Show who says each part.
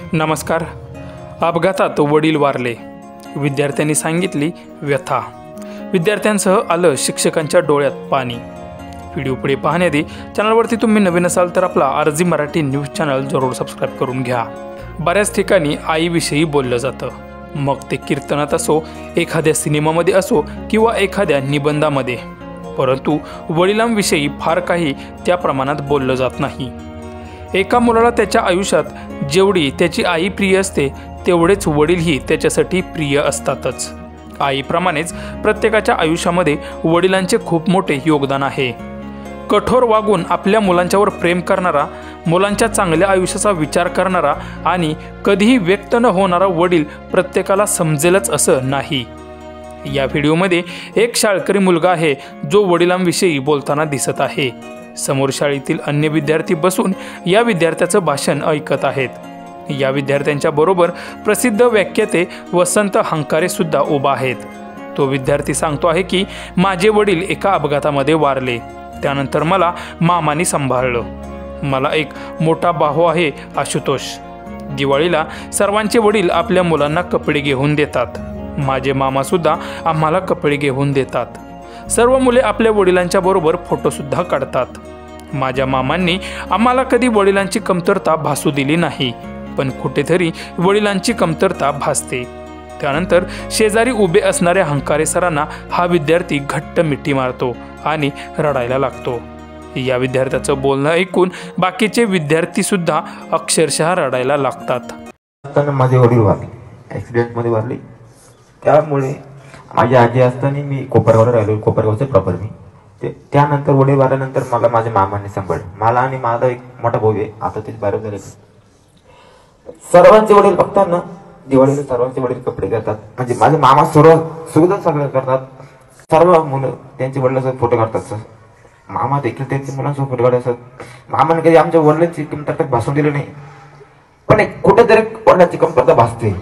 Speaker 1: नमस्कार. अपघातात वडील वारले, विद्यार्थ्यांनी सांगितली व्यथा. विद्यार्थ्यांसह आलं शिक्षकांच्या डोळ्यात पाणी. व्हिडिओ पुढे पाहण्याआधी चॅनलवरती तुम्ही नवीन असाल तर आपला आरजी मराठी न्यूज चॅनल जरूर सबस्क्राईब करून घ्या. बऱ्याच ठिकाणी आईविषयी बोललं जातं, मग ते कीर्तनात असो, एखाद्या सिनेमामध्ये असो किंवा एखाद्या निबंधामध्ये. परंतु वडिलांविषयी फार काही त्या प्रमाणात बोललं जात नाही. एका मुलाला त्याच्या आयुष्यात जेवढी त्याची आई प्रिय असते तेवढेच वडीलही त्याच्यासाठी प्रिय असतातच. आईप्रमाणेच प्रत्येकाच्या आयुष्यामध्ये वडिलांचे खूप मोठे योगदान आहे. कठोर वागून आपल्या मुलांच्यावर प्रेम करणारा, मुलांच्या चांगल्या आयुष्याचा विचार करणारा आणि कधीही व्यक्त न होणारा वडील प्रत्येकाला समजेलच असं नाही. या व्हिडिओमध्ये एक शाळकरी मुलगा आहे जो वडिलांविषयी बोलताना दिसत आहे. समोर शाळेतील अन्य विद्यार्थी बसून या विद्यार्थ्याचं भाषण ऐकत आहेत. या विद्यार्थ्यांच्या बरोबर प्रसिद्ध व्याख्याते वसंत हंकारे सुद्धा उभा आहेत. तो विद्यार्थी सांगतो आहे की माझे वडील एका अपघातामध्ये वारले, त्यानंतर मला मामाने सांभाळलं. मला एक मोठा भाऊ आहे आशुतोष. दिवाळीला सर्वांचे वडील आपल्या मुलांना कपडे घेऊन देतात. माझे मामासुद्धा आम्हाला कपडे घेऊन देतात. सर्व मुले आपल्या वडिलांच्या बरोबर फोटोसुद्धा काढतात. माझ्या मामांनी आम्हाला कधी वडिलांची कमतरता भासू दिली नाही, पण कुठेतरी वडिलांची कमतरता भासते. त्यानंतर शेजारी उभे असणाऱ्या हंकारे सरांना हा विद्यार्थी घट्ट मिठी मारतो आणि रडायला लागतो. या विद्यार्थ्याचं बोलणं ऐकून बाकीचे विद्यार्थीसुद्धा अक्षरशः रडायला लागतात.
Speaker 2: माझे वडील वारले, ॲक्सिडेंटमध्ये वारले. त्यामुळे माझी आजी असताना मी कोपरगावला राहिलो, कोपरगावचे प्रॉपर मी. त्यानंतर वडील वारल्यानंतर मला माझ्या मामाने सांभाळलं. मला आणि माझा एक मोठा भाऊ आहे, आता ते बाहेर झाले. सर्वांचे वडील बघताना दिवाळीला सर्वांचे वडील कपडे घेतात, म्हणजे माझे मामा सुविधा सगळं करतात. सर्व मुलं त्यांच्या वडिलांसोबत फोटो काढतात. मामा देखील त्यांच्या मुलांसोबत फोटो काढतात. मामाने कधी आमच्या वडिलांची कमतरता भासून दिली नाही, पण कुठेतरी वडिलांची कमतरता भासते.